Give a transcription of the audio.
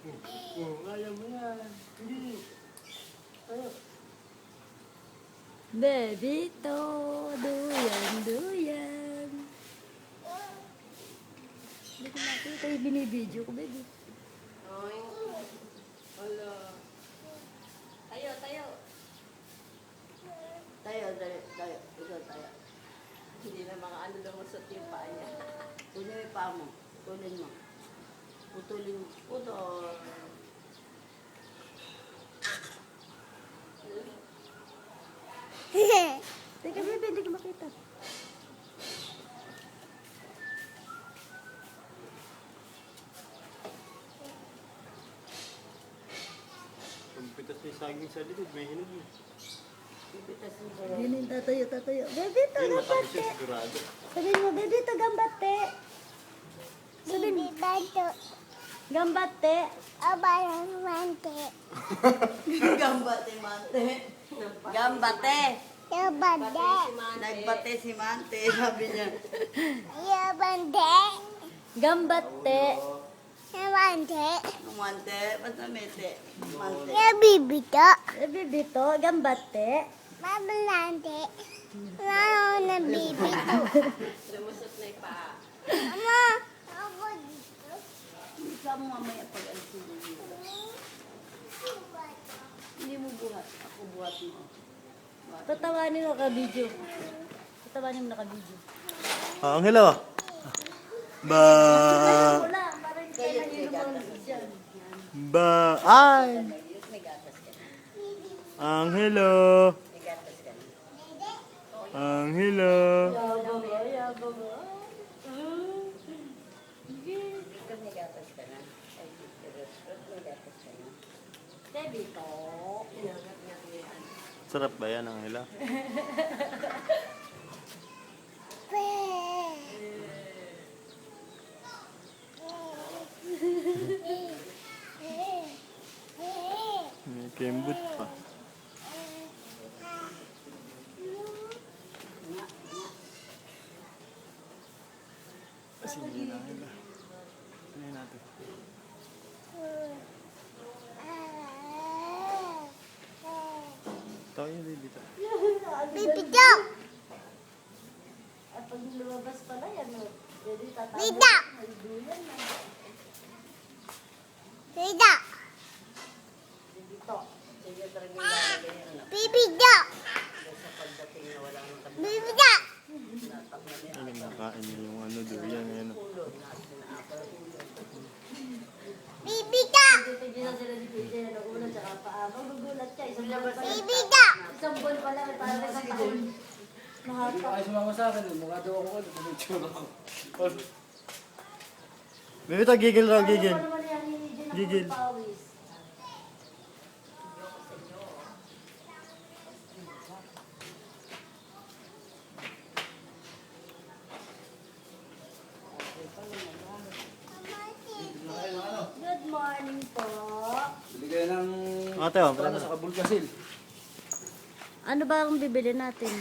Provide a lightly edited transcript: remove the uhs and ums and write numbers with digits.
Kaya mo yan. Hindi. Tayo. Bebito, duyan, duyan. Hindi ko nakita yung binibideo ko, baby. Ay, wala. Tayo, tayo. Tayo, tayo, tayo. Ikaw, tayo. Hindi na mga ano lumusot yung paa niya. Kunin mo yung paa mo. Putulin mo. Putulin mo. Putol. Teka, baby, hindi ko makita. Pagpitas niya saging sa likod, may hinog niya. Pipitas mo. Yun yung tatayo, tatayo. Bebito, Yun, matamis gambate. siya sigurado. Sabihin mo, bebito, gambate. Sabihin mo, gambate. Gambate, Mante. Gambate. Nagbate si Mante, sabi niya. Gambate. Mante, ba't namete? Mante. Eh, bebito, gambate. Lumusot na yung paa. Hindi ka mo mamaya pag alisin mo. Hindi mo buhat. Ako buhat mo. Tatawanin mo ka-video. Tatawanin mo naka-video. Ang hello. Ba. Wala lang, parang kailan yung lumang dyan. Ba. Ay. May gatas ka na. Ang hello. May gatas ka na. Ang hello. Yabang ba, yabang ba. Ikaw may gatas ka na. Ay, may gatas ka na. Bebito. Inangat nga yan. Sarap ba yan ang hello? May kembot pa. Sige na hello. Ano natin? Tayo yung dito. At pag lumabas pala yan, no? Pwede tatawag. Bida! Duyan na. Dito. Sige talaga yung lalagay yung anak. Sa pagdating na wala nang tabi. Natakman niya. Ay, nakain niya yung ano durian ngayon. Ulo. Nasin na apal. Tignan na sila ni PJ na ulo tsaka paa. Magugulat siya. Isang buwan pa lang. Isang buwan pa lang. Parang isang taon. Mahata. Ay, sumama sa akin. Mukha daw ako ano. Pumitsura ako. Bebe, ito gigil raw, gigil. Ano naman yan, hindi dyan ako Gigil. magpawis. Good morning po. Bili kayo ng Ate, oh, ano sa Kabulgasil. Ano ba ang bibili natin?